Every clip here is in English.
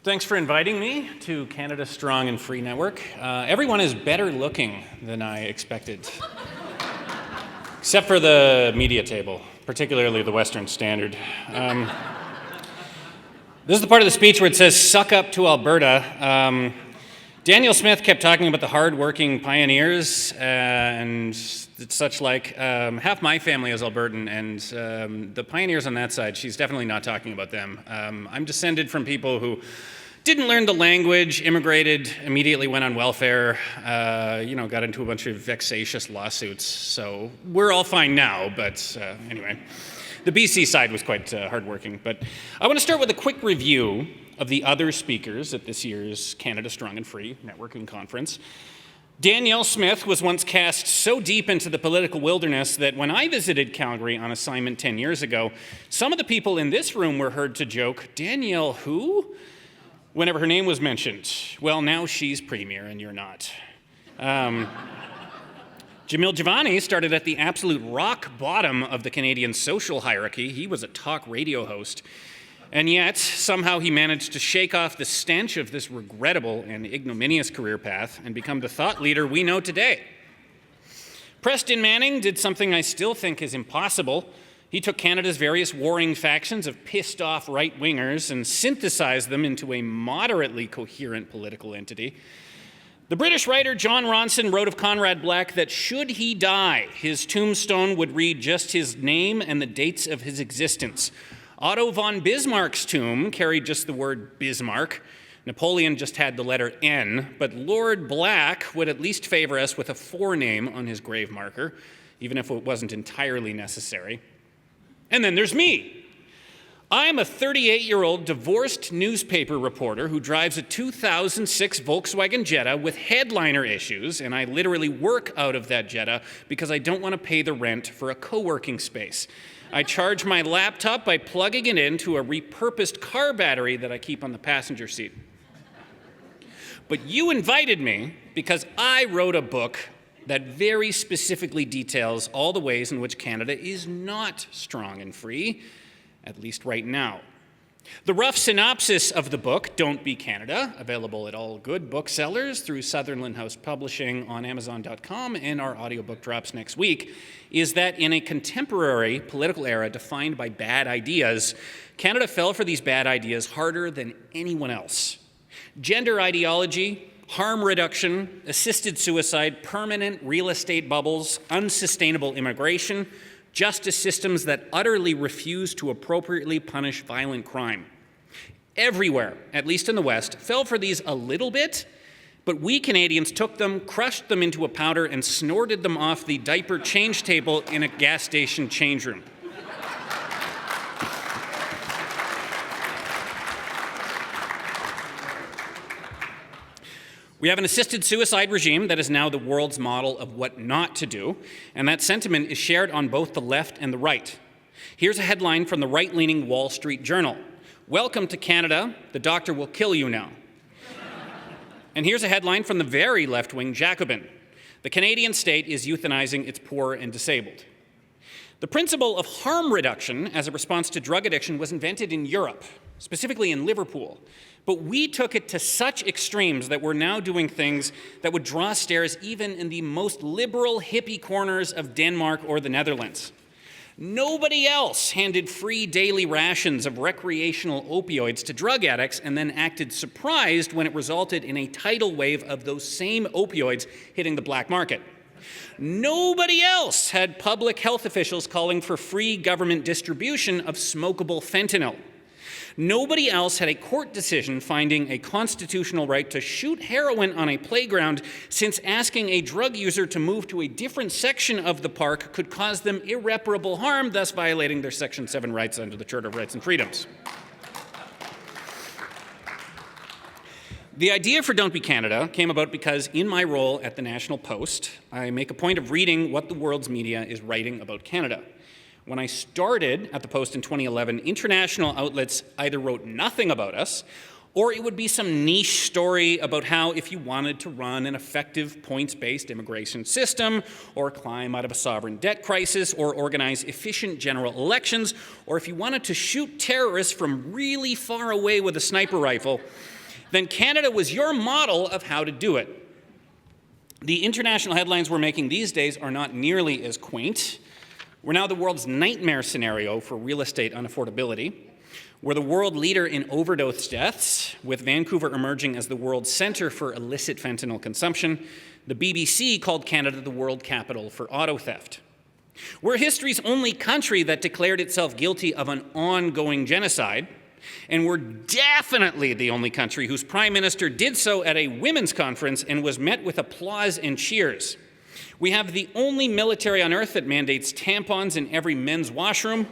Thanks for inviting me to Canada Strong and Free Network. Everyone is better looking than I expected. Except for the media table, particularly the Western Standard. This is the part of the speech where it says, "Suck up to Alberta." Daniel Smith kept talking about the hard-working pioneers and such like. Half my family is Albertan, and the pioneers on that side, she's definitely not talking about them. I'm descended from people who didn't learn the language, immigrated, immediately went on welfare, got into a bunch of vexatious lawsuits. So we're all fine now, but anyway. The BC side was quite hardworking. But I want to start with a quick review of the other speakers at this year's Canada Strong and Free Networking Conference. Danielle Smith was once cast so deep into the political wilderness that when I visited Calgary on assignment 10 years ago, some of the people in this room were heard to joke, "Danielle who?" whenever her name was mentioned. Well, now she's premier and you're not. Jamil Javani started at the absolute rock bottom of the Canadian social hierarchy. He was a talk radio host. And yet, somehow he managed to shake off the stench of this regrettable and ignominious career path and become the thought leader we know today. Preston Manning did something I still think is impossible. He took Canada's various warring factions of pissed-off right-wingers and synthesized them into a moderately coherent political entity. The British writer John Ronson wrote of Conrad Black that should he die, his tombstone would read just his name and the dates of his existence. Otto von Bismarck's tomb carried just the word Bismarck. Napoleon just had the letter N, but Lord Black would at least favor us with a forename on his grave marker, even if it wasn't entirely necessary. And then there's me. I'm a 38-year-old divorced newspaper reporter who drives a 2006 Volkswagen Jetta with headliner issues, and I literally work out of that Jetta because I don't want to pay the rent for a co-working space. I charge my laptop by plugging it into a repurposed car battery that I keep on the passenger seat. But you invited me because I wrote a book that very specifically details all the ways in which Canada is not strong and free, at least right now. The rough synopsis of the book, Don't Be Canada, available at all good booksellers through Sutherland House Publishing on Amazon.com, and our audiobook drops next week, is that in a contemporary political era defined by bad ideas, Canada fell for these bad ideas harder than anyone else. Gender ideology, harm reduction, assisted suicide, permanent real estate bubbles, unsustainable immigration, justice systems that utterly refuse to appropriately punish violent crime. Everywhere, at least in the West, fell for these a little bit, but we Canadians took them, crushed them into a powder, and snorted them off the diaper change table in a gas station change room. We have an assisted suicide regime that is now the world's model of what not to do, and that sentiment is shared on both the left and the right. Here's a headline from the right-leaning Wall Street Journal. "Welcome to Canada, the doctor will kill you now." And here's a headline from the very left-wing Jacobin. "The Canadian state is euthanizing its poor and disabled." The principle of harm reduction as a response to drug addiction was invented in Europe, specifically in Liverpool. But we took it to such extremes that we're now doing things that would draw stares even in the most liberal hippie corners of Denmark or the Netherlands. Nobody else handed free daily rations of recreational opioids to drug addicts and then acted surprised when it resulted in a tidal wave of those same opioids hitting the black market. Nobody else had public health officials calling for free government distribution of smokable fentanyl. Nobody else had a court decision finding a constitutional right to shoot heroin on a playground, since asking a drug user to move to a different section of the park could cause them irreparable harm, thus violating their Section 7 rights under the Charter of Rights and Freedoms. The idea for Don't Be Canada came about because in my role at the National Post, I make a point of reading what the world's media is writing about Canada. When I started at the Post in 2011, international outlets either wrote nothing about us Or it would be some niche story about how if you wanted to run an effective points-based immigration system, or climb out of a sovereign debt crisis, or organize efficient general elections, or if you wanted to shoot terrorists from really far away with a sniper rifle, then Canada was your model of how to do it. The international headlines we're making these days are not nearly as quaint. We're now the world's nightmare scenario for real estate unaffordability. We're the world leader in overdose deaths, with Vancouver emerging as the world's center for illicit fentanyl consumption. The BBC called Canada the world capital for auto theft. We're history's only country that declared itself guilty of an ongoing genocide, and we're definitely the only country whose prime minister did so at a women's conference and was met with applause and cheers. We have the only military on earth that mandates tampons in every men's washroom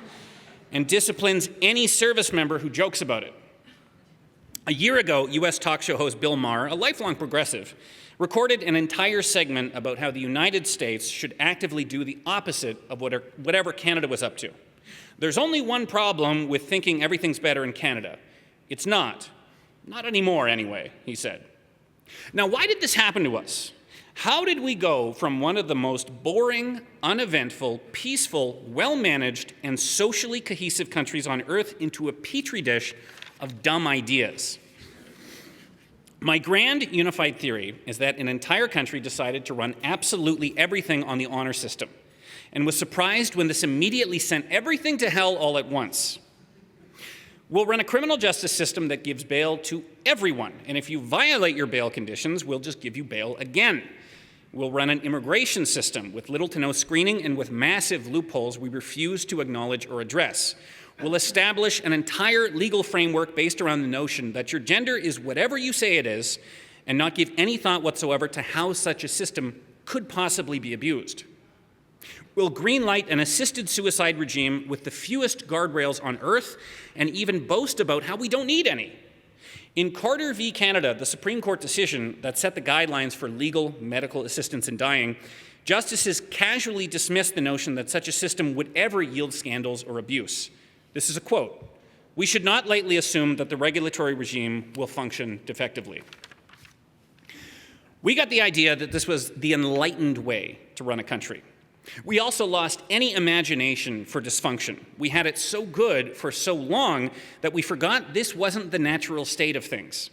and disciplines any service member who jokes about it. A year ago, U.S. talk show host Bill Maher, a lifelong progressive, recorded an entire segment about how the United States should actively do the opposite of whatever Canada was up to. There's only one problem with thinking everything's better in Canada. It's not. Not anymore, anyway, he said. Now, why did this happen to us? How did we go from one of the most boring, uneventful, peaceful, well-managed, and socially cohesive countries on earth into a petri dish of dumb ideas? My grand unified theory is that an entire country decided to run absolutely everything on the honor system and was surprised when this immediately sent everything to hell all at once. We'll run a criminal justice system that gives bail to everyone, and if you violate your bail conditions, we'll just give you bail again. We'll run an immigration system with little to no screening and with massive loopholes we refuse to acknowledge or address. We'll establish an entire legal framework based around the notion that your gender is whatever you say it is, and not give any thought whatsoever to how such a system could possibly be abused. We'll greenlight an assisted suicide regime with the fewest guardrails on earth, and even boast about how we don't need any. In Carter v. Canada, the Supreme Court decision that set the guidelines for legal medical assistance in dying, justices casually dismissed the notion that such a system would ever yield scandals or abuse. This is a quote: "We should not lightly assume that the regulatory regime will function defectively." We got the idea that this was the enlightened way to run a country. We also lost any imagination for dysfunction. We had it so good for so long that we forgot this wasn't the natural state of things.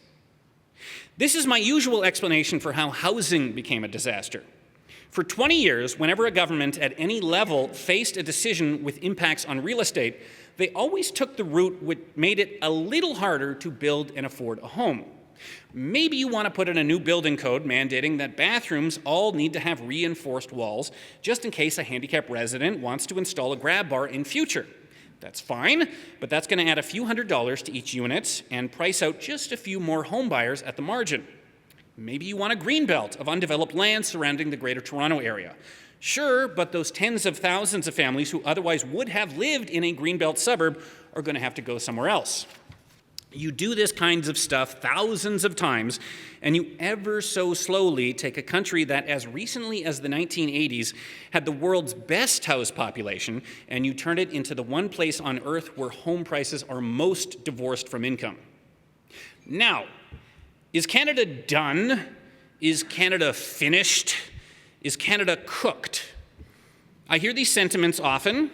This is my usual explanation for how housing became a disaster. For 20 years, whenever a government at any level faced a decision with impacts on real estate, they always took the route which made it a little harder to build and afford a home. Maybe you want to put in a new building code mandating that bathrooms all need to have reinforced walls just in case a handicapped resident wants to install a grab bar in future. That's fine, but that's going to add a few $100s to each unit and price out just a few more home buyers at the margin. Maybe you want a greenbelt of undeveloped land surrounding the Greater Toronto area. Sure, but those tens of thousands of families who otherwise would have lived in a greenbelt suburb are going to have to go somewhere else. You do this kinds of stuff thousands of times, and you ever so slowly take a country that as recently as the 1980s had the world's best house population, and you turn it into the one place on earth where home prices are most divorced from income. Now, is Canada done? Is Canada finished? Is Canada cooked? I hear these sentiments often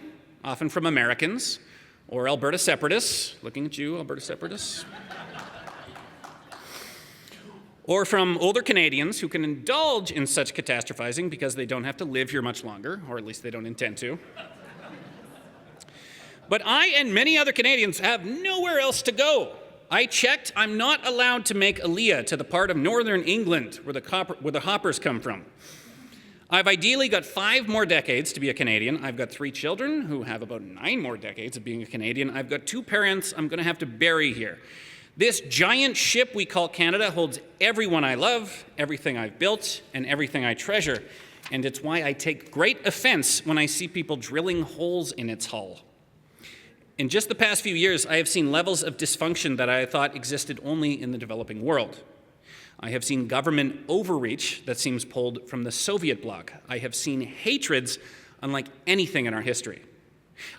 from Americans, or Alberta separatists, looking at you, Alberta separatists, or from older Canadians who can indulge in such catastrophizing because they don't have to live here much longer, or at least they don't intend to. But I and many other Canadians have nowhere else to go. I checked, I'm not allowed to make Aliyah to the part of northern England where the Hoppers come from. I've ideally got 5 more decades to be a Canadian. I've got 3 children who have about 9 more decades of being a Canadian. I've got 2 parents I'm going to have to bury here. This giant ship we call Canada holds everyone I love, everything I've built, and everything I treasure. And it's why I take great offense when I see people drilling holes in its hull. In just the past few years, I have seen levels of dysfunction that I thought existed only in the developing world. I have seen government overreach that seems pulled from the Soviet bloc. I have seen hatreds unlike anything in our history.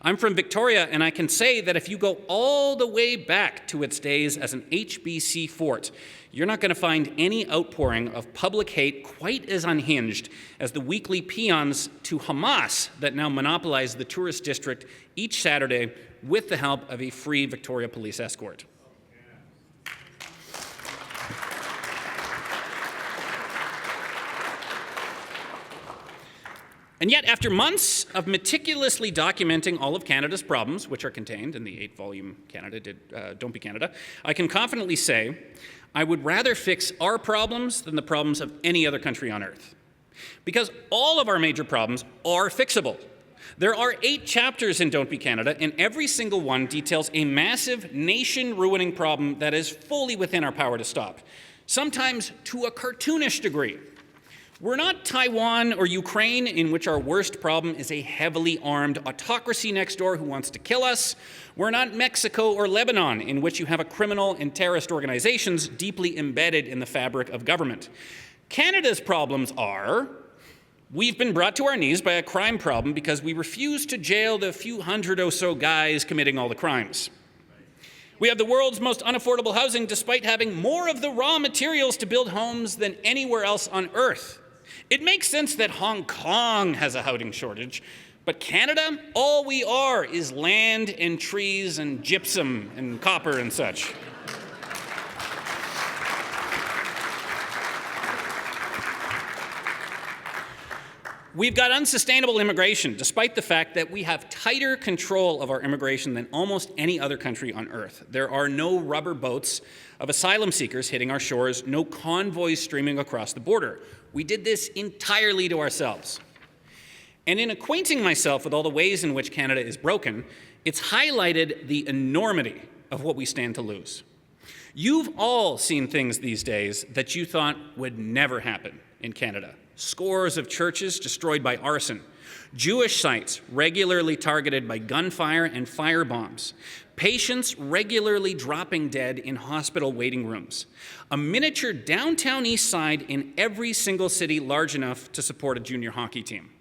I'm from Victoria, and I can say that if you go all the way back to its days as an HBC fort, you're not going to find any outpouring of public hate quite as unhinged as the weekly paeans to Hamas that now monopolize the tourist district each Saturday with the help of a free Victoria police escort. And yet, after months of meticulously documenting all of Canada's problems, which are contained in the 8-volume Don't Be Canada, I can confidently say I would rather fix our problems than the problems of any other country on earth. Because all of our major problems are fixable. There are 8 chapters in Don't Be Canada, and every single one details a massive, nation-ruining problem that is fully within our power to stop, sometimes to a cartoonish degree. We're not Taiwan or Ukraine, in which our worst problem is a heavily armed autocracy next door who wants to kill us. We're not Mexico or Lebanon, in which you have a criminal and terrorist organizations deeply embedded in the fabric of government. Canada's problems are, we've been brought to our knees by a crime problem because we refuse to jail the few hundred or so guys committing all the crimes. We have the world's most unaffordable housing despite having more of the raw materials to build homes than anywhere else on earth. It makes sense that Hong Kong has a housing shortage, but Canada, all we are is land and trees and gypsum and copper and such. We've got unsustainable immigration, despite the fact that we have tighter control of our immigration than almost any other country on earth. There are no rubber boats of asylum seekers hitting our shores, no convoys streaming across the border. We did this entirely to ourselves. And in acquainting myself with all the ways in which Canada is broken, it's highlighted the enormity of what we stand to lose. You've all seen things these days that you thought would never happen in Canada. Scores of churches destroyed by arson, Jewish sites regularly targeted by gunfire and firebombs, patients regularly dropping dead in hospital waiting rooms, a miniature downtown east side in every single city large enough to support a junior hockey team.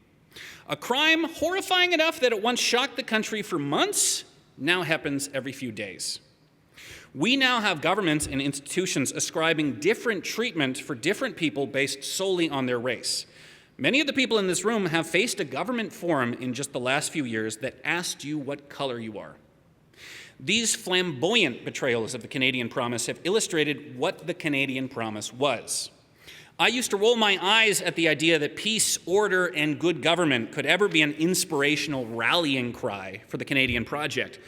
A crime horrifying enough that it once shocked the country for months now happens every few days. We now have governments and institutions ascribing different treatment for different people based solely on their race. Many of the people in this room have faced a government forum in just the last few years that asked you what color you are. These flamboyant betrayals of the Canadian promise have illustrated what the Canadian promise was. I used to roll my eyes at the idea that peace, order, and good government could ever be an inspirational rallying cry for the Canadian project.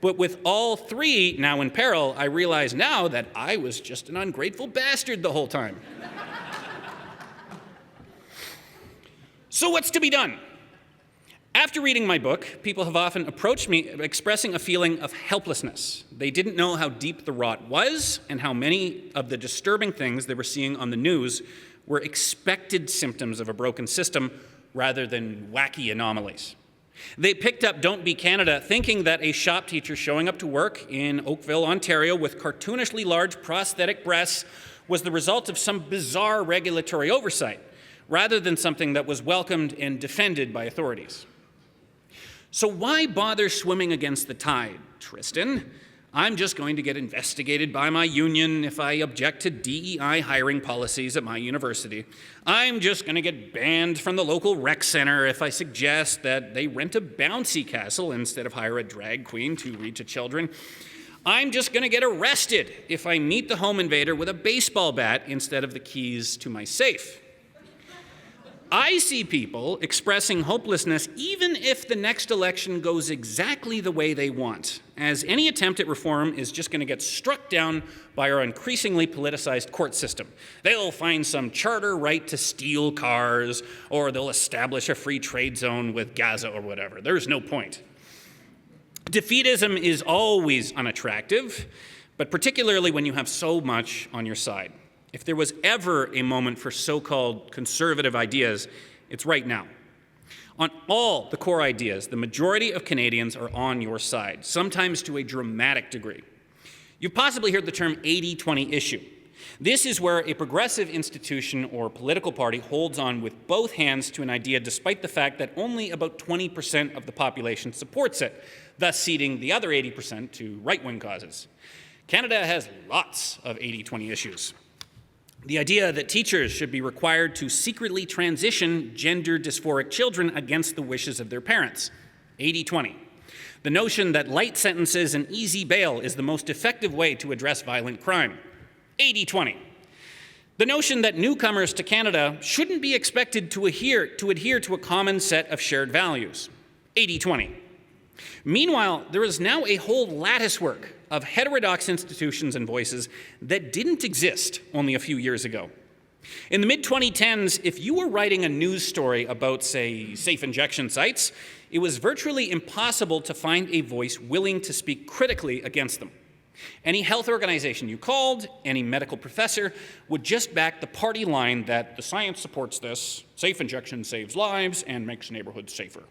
But with all 3 now in peril, I realize now that I was just an ungrateful bastard the whole time. So what's to be done? After reading my book, people have often approached me expressing a feeling of helplessness. They didn't know how deep the rot was and how many of the disturbing things they were seeing on the news were expected symptoms of a broken system rather than wacky anomalies. They picked up Don't Be Canada thinking that a shop teacher showing up to work in Oakville, Ontario with cartoonishly large prosthetic breasts was the result of some bizarre regulatory oversight, rather than something that was welcomed and defended by authorities. So why bother swimming against the tide, Tristin? I'm just going to get investigated by my union if I object to DEI hiring policies at my university. I'm just going to get banned from the local rec center if I suggest that they rent a bouncy castle instead of hire a drag queen to read to children. I'm just going to get arrested if I meet the home invader with a baseball bat instead of the keys to my safe. I see people expressing hopelessness even if the next election goes exactly the way they want, as any attempt at reform is just going to get struck down by our increasingly politicized court system. They'll find some charter right to steal cars, or they'll establish a free trade zone with Gaza or whatever. There's no point. Defeatism is always unattractive, but particularly when you have so much on your side. If there was ever a moment for so-called conservative ideas, it's right now. On all the core ideas, the majority of Canadians are on your side, sometimes to a dramatic degree. You've possibly heard the term 80-20 issue. This is where a progressive institution or political party holds on with both hands to an idea despite the fact that only about 20% of the population supports it, thus ceding the other 80% to right-wing causes. Canada has lots of 80-20 issues. The idea that teachers should be required to secretly transition gender dysphoric children against the wishes of their parents, 80-20. The notion that light sentences and easy bail is the most effective way to address violent crime, 80-20. The notion that newcomers to Canada shouldn't be expected to adhere to a common set of shared values, 80-20. Meanwhile, there is now a whole latticework of heterodox institutions and voices that didn't exist only a few years ago. In the mid-2010s, if you were writing a news story about, say, safe injection sites, it was virtually impossible to find a voice willing to speak critically against them. Any health organization you called, any medical professor, would just back the party line that the science supports this, safe injection saves lives and makes neighborhoods safer.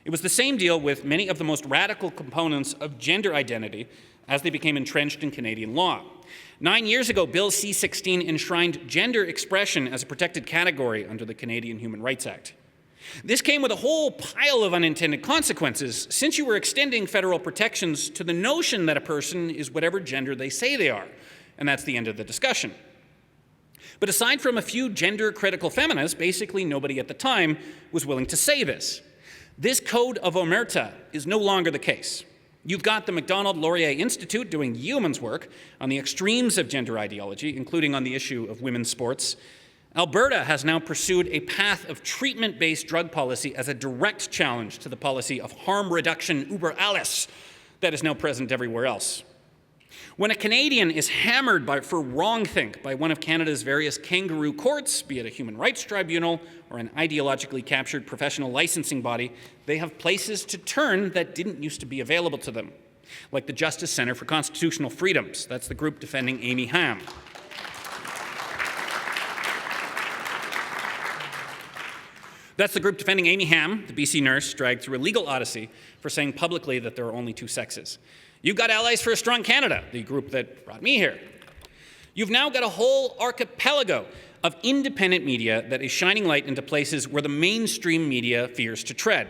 It was the same deal with many of the most radical components of gender identity as they became entrenched in Canadian law. 9 years ago, Bill C-16 enshrined gender expression as a protected category under the Canadian Human Rights Act. This came with a whole pile of unintended consequences, since you were extending federal protections to the notion that a person is whatever gender they say they are, and that's the end of the discussion. But aside from a few gender-critical feminists, basically nobody at the time was willing to say this. This code of omerta is no longer the case. You've got the Macdonald-Laurier Institute doing yeoman's work on the extremes of gender ideology, including on the issue of women's sports. Alberta has now pursued a path of treatment-based drug policy as a direct challenge to the policy of harm reduction über alles that is now present everywhere else. When a Canadian is hammered for wrongthink by one of Canada's various kangaroo courts, be it a human rights tribunal or an ideologically captured professional licensing body, they have places to turn that didn't used to be available to them, like the Justice Centre for Constitutional Freedoms. That's the group defending Amy Ham. That's the group defending Amy Ham, the BC nurse, dragged through a legal odyssey for saying publicly that there are only two sexes. You've got Allies for a Strong Canada, the group that brought me here. You've now got a whole archipelago of independent media that is shining light into places where the mainstream media fears to tread.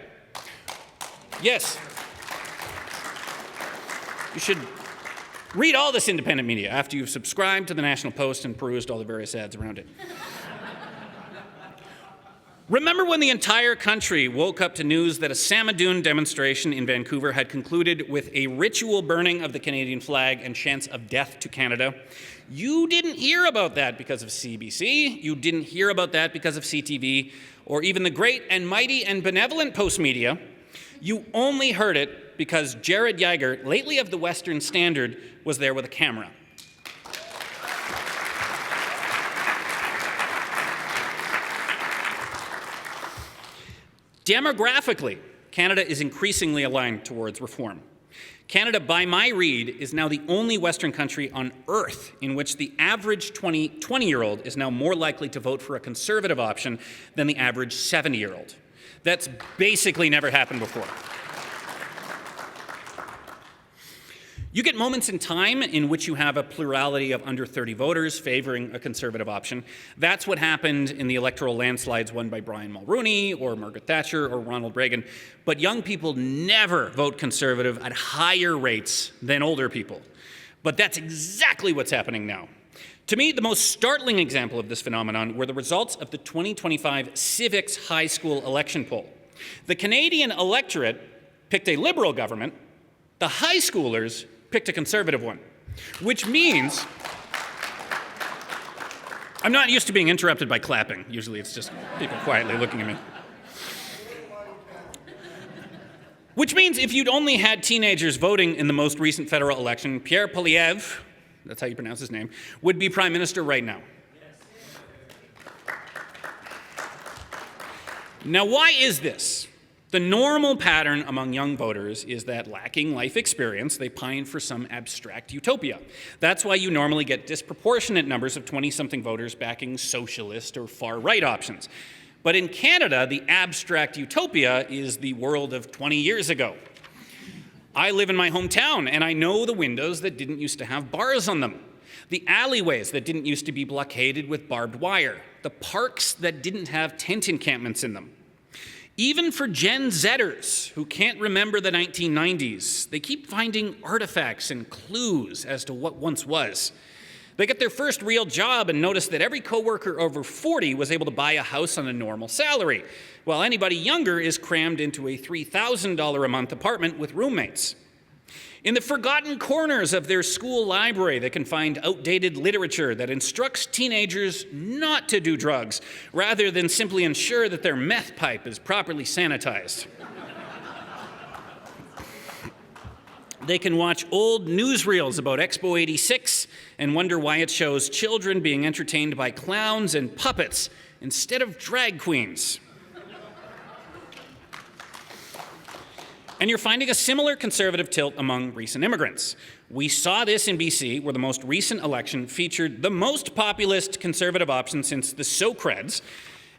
Yes. You should read all this independent media after you've subscribed to the National Post and perused all the various ads around it. Remember when the entire country woke up to news that a Samadoun demonstration in Vancouver had concluded with a ritual burning of the Canadian flag and chants of death to Canada? You didn't hear about that because of CBC, you didn't hear about that because of CTV, or even the great and mighty and benevolent Postmedia. You only heard it because Jared Yeager, lately of the Western Standard, was there with a camera. Demographically, Canada is increasingly aligned towards reform. Canada, by my read, is now the only Western country on earth in which the average 20-year-old is now more likely to vote for a conservative option than the average 70-year-old. That's basically never happened before. You get moments in time in which you have a plurality of under 30 voters favoring a conservative option. That's what happened in the electoral landslides won by Brian Mulroney or Margaret Thatcher or Ronald Reagan. But young people never vote conservative at higher rates than older people. But that's exactly what's happening now. To me, the most startling example of this phenomenon were the results of the 2025 Civics High School election poll. The Canadian electorate picked a Liberal government. The high schoolers picked a conservative one, which means I'm not used to being interrupted by clapping. Usually it's just people quietly looking at me. Which means if you'd only had teenagers voting in the most recent federal election, Pierre Poilievre, that's how you pronounce his name, would be prime minister right now. Now, why is this? The normal pattern among young voters is that, lacking life experience, they pine for some abstract utopia. That's why you normally get disproportionate numbers of 20-something voters backing socialist or far-right options. But in Canada, the abstract utopia is the world of 20 years ago. I live in my hometown, and I know the windows that didn't used to have bars on them. the alleyways that didn't used to be blockaded with barbed wire, the parks that didn't have tent encampments in them. Even for Gen Zers who can't remember the 1990s, they keep finding artifacts and clues as to what once was. They get their first real job and notice that every coworker over 40 was able to buy a house on a normal salary, while anybody younger is crammed into a $3,000 a month apartment with roommates. In the forgotten corners of their school library, they can find outdated literature that instructs teenagers not to do drugs, rather than simply ensure that their meth pipe is properly sanitized. They can watch old newsreels about Expo 86 and wonder why it shows children being entertained by clowns and puppets instead of drag queens. And you're finding a similar conservative tilt among recent immigrants. We saw this in BC, where the most recent election featured the most populist conservative option since the So-Creds,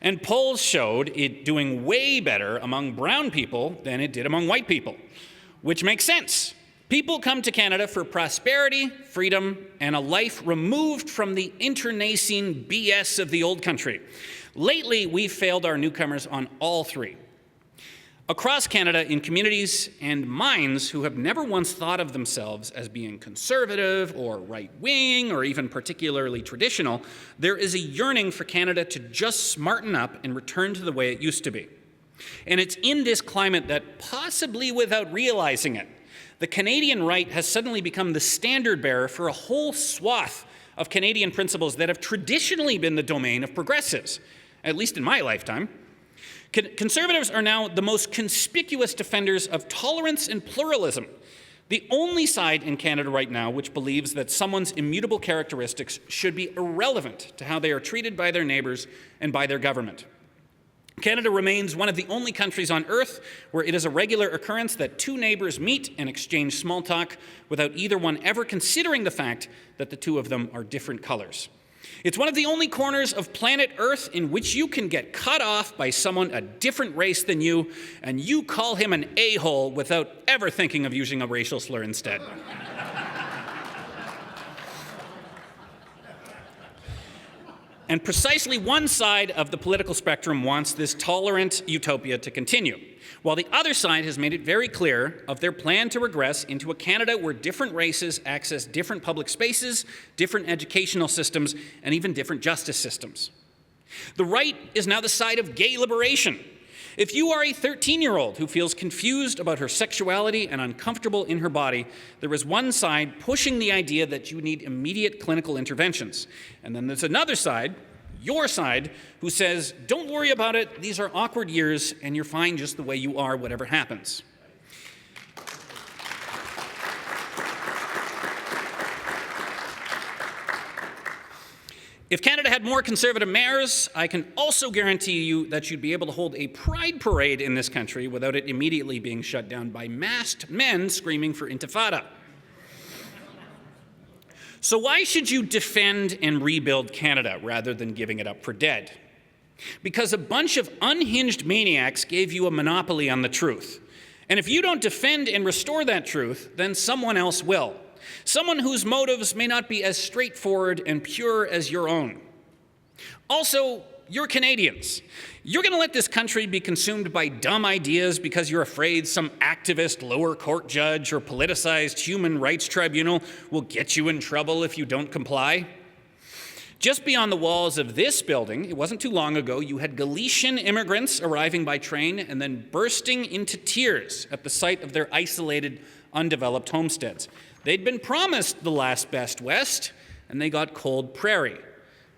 and polls showed it doing way better among brown people than it did among white people, which makes sense. People come to Canada for prosperity, freedom, and a life removed from the internecine BS of the old country. Lately, we've failed our newcomers on all three. Across Canada, in communities and minds who have never once thought of themselves as being conservative or right-wing or even particularly traditional, there is a yearning for Canada to just smarten up and return to the way it used to be. And it's in this climate that, possibly without realizing it, the Canadian right has suddenly become the standard bearer for a whole swath of Canadian principles that have traditionally been the domain of progressives, at least in my lifetime. Conservatives are now the most conspicuous defenders of tolerance and pluralism, the only side in Canada right now which believes that someone's immutable characteristics should be irrelevant to how they are treated by their neighbors and by their government. Canada remains one of the only countries on earth where it is a regular occurrence that two neighbors meet and exchange small talk without either one ever considering the fact that the two of them are different colors. It's one of the only corners of planet Earth in which you can get cut off by someone a different race than you, and you call him an a-hole without ever thinking of using a racial slur instead. And precisely one side of the political spectrum wants this tolerant utopia to continue, while the other side has made it very clear of their plan to regress into a Canada where different races access different public spaces, different educational systems, and even different justice systems. The right is now the side of gay liberation. If you are a 13-year-old who feels confused about her sexuality and uncomfortable in her body, there is one side pushing the idea that you need immediate clinical interventions. And then there's another side, your side, who says, don't worry about it, these are awkward years, and you're fine just the way you are, whatever happens. If Canada had more conservative mayors, I can also guarantee you that you'd be able to hold a pride parade in this country without it immediately being shut down by masked men screaming for intifada. So why should you defend and rebuild Canada rather than giving it up for dead? Because a bunch of unhinged maniacs gave you a monopoly on the truth. And if you don't defend and restore that truth, then someone else will. Someone whose motives may not be as straightforward and pure as your own. Also, you're Canadians. You're going to let this country be consumed by dumb ideas because you're afraid some activist lower court judge or politicized human rights tribunal will get you in trouble if you don't comply? Just beyond the walls of this building, it wasn't too long ago, you had Galician immigrants arriving by train and then bursting into tears at the sight of their isolated, undeveloped homesteads. They'd been promised the last best West, and they got cold prairie.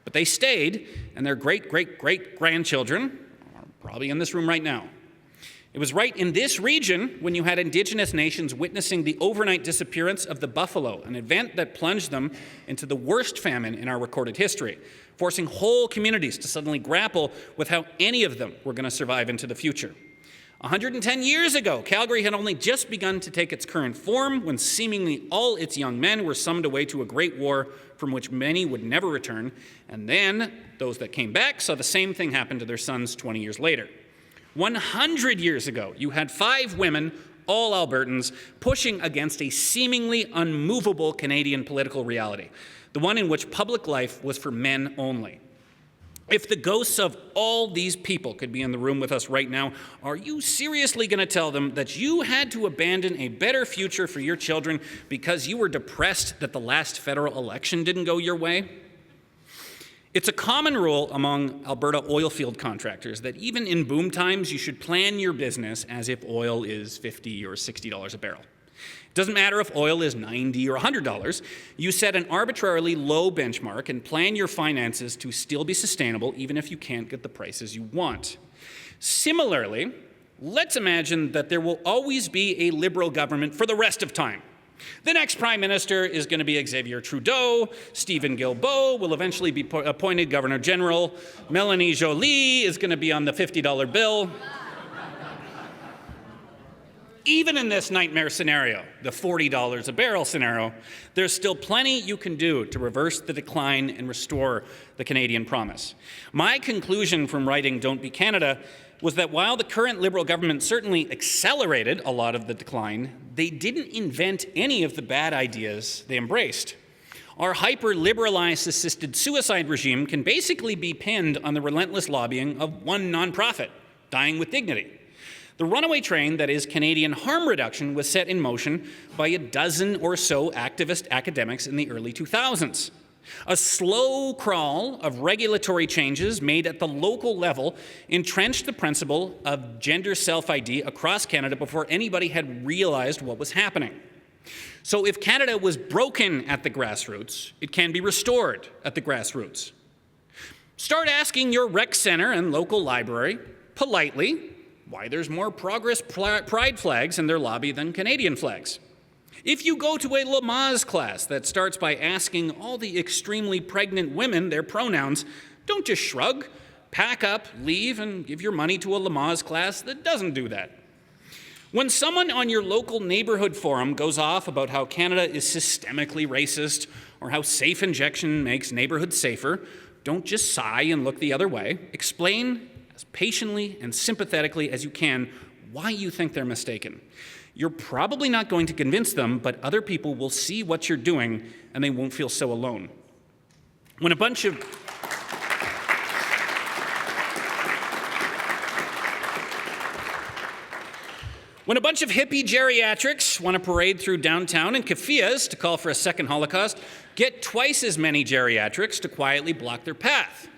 But they stayed, and their great-great-great-grandchildren are probably in this room right now. It was right in this region when you had Indigenous nations witnessing the overnight disappearance of the buffalo, an event that plunged them into the worst famine in our recorded history, forcing whole communities to suddenly grapple with how any of them were going to survive into the future. 110 years ago, Calgary had only just begun to take its current form when seemingly all its young men were summoned away to a great war from which many would never return, and then those that came back saw the same thing happen to their sons 20 years later. 100 years ago, you had 5 women, all Albertans, pushing against a seemingly unmovable Canadian political reality. the one in which public life was for men only. If the ghosts of all these people could be in the room with us right now, are you seriously going to tell them that you had to abandon a better future for your children because you were depressed that the last federal election didn't go your way? It's a common rule among Alberta oilfield contractors that even in boom times, you should plan your business as if oil is $50 or $60 a barrel. It doesn't matter if oil is $90 or $100. You set an arbitrarily low benchmark and plan your finances to still be sustainable even if you can't get the prices you want. Similarly, let's imagine that there will always be a Liberal government for the rest of time. The next Prime Minister is going to be Xavier Trudeau. Stephen Guilbeault will eventually be appointed Governor General. Melanie Joly is going to be on the $50 bill. Even in this nightmare scenario, the $40 a barrel scenario, there's still plenty you can do to reverse the decline and restore the Canadian promise. My conclusion from writing Don't Be Canada was that while the current Liberal government certainly accelerated a lot of the decline, they didn't invent any of the bad ideas they embraced. Our hyper-liberalized assisted suicide regime can basically be pinned on the relentless lobbying of one nonprofit, Dying with Dignity. The runaway train that is Canadian harm reduction was set in motion by a dozen or so activist academics in the early 2000s. A slow crawl of regulatory changes made at the local level entrenched the principle of gender self-ID across Canada before anybody had realized what was happening. So if Canada was broken at the grassroots, it can be restored at the grassroots. Start asking your rec center and local library, politely, why there's more Progress Pride flags in their lobby than Canadian flags. If you go to a Lamaze class that starts by asking all the extremely pregnant women their pronouns, don't just shrug, pack up, leave, and give your money to a Lamaze class that doesn't do that. When someone on your local neighborhood forum goes off about how Canada is systemically racist or how safe injection makes neighborhoods safer, don't just sigh and look the other way. Explain as patiently and sympathetically as you can why you think they're mistaken. You're probably not going to convince them, but other people will see what you're doing and they won't feel so alone. When a bunch of hippie geriatrics want to parade through downtown in keffiyehs to call for a second Holocaust, get twice as many geriatrics to quietly block their path.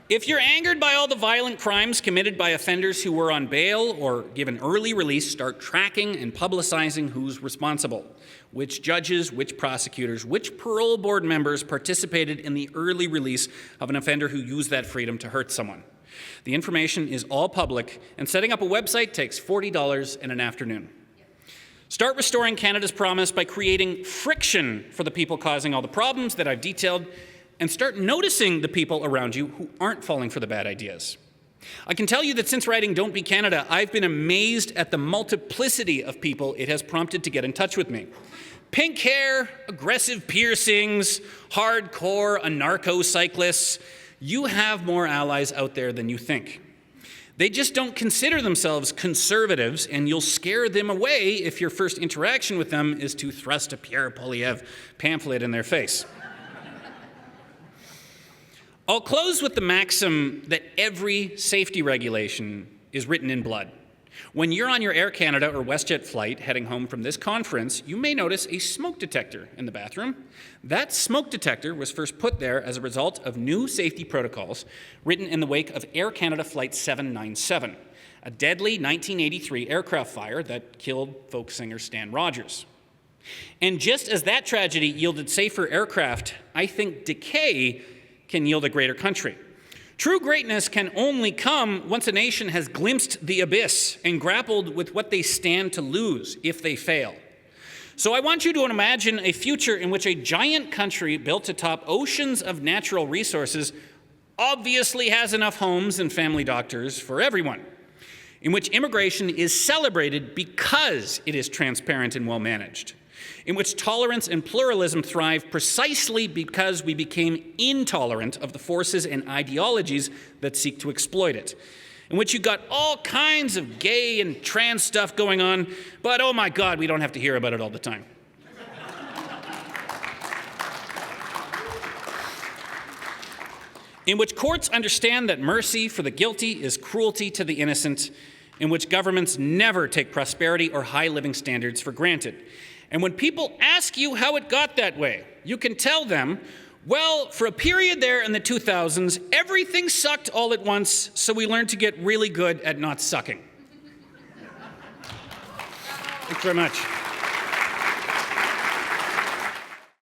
If you're angered by all the violent crimes committed by offenders who were on bail or given early release, start tracking and publicizing who's responsible. Which judges, which prosecutors, which parole board members participated in the early release of an offender who used that freedom to hurt someone. The information is all public, and setting up a website takes $40 in an afternoon. Start restoring Canada's promise by creating friction for the people causing all the problems that I've detailed, and start noticing the people around you who aren't falling for the bad ideas. I can tell you that since writing Don't Be Canada, I've been amazed at the multiplicity of people it has prompted to get in touch with me. Pink hair, aggressive piercings, hardcore anarcho-cyclists. You have more allies out there than you think. They just don't consider themselves conservatives, and you'll scare them away if your first interaction with them is to thrust a Pierre Poilievre pamphlet in their face. I'll close with the maxim that every safety regulation is written in blood. When you're on your Air Canada or WestJet flight heading home from this conference, you may notice a smoke detector in the bathroom. That smoke detector was first put there as a result of new safety protocols written in the wake of Air Canada Flight 797, a deadly 1983 aircraft fire that killed folk singer Stan Rogers. And just as that tragedy yielded safer aircraft, I think decay can yield a greater country. True greatness can only come once a nation has glimpsed the abyss and grappled with what they stand to lose if they fail. So I want you to imagine a future in which a giant country built atop oceans of natural resources obviously has enough homes and family doctors for everyone, in which immigration is celebrated because it is transparent and well managed, in which tolerance and pluralism thrive precisely because we became intolerant of the forces and ideologies that seek to exploit it, in which you got all kinds of gay and trans stuff going on, but oh my God, we don't have to hear about it all the time. in which courts understand that mercy for the guilty is cruelty to the innocent, in which governments never take prosperity or high living standards for granted. And when people ask you how it got that way, you can tell them, well, for a period there in the 2000s, everything sucked all at once, so we learned to get really good at not sucking. Thanks very much.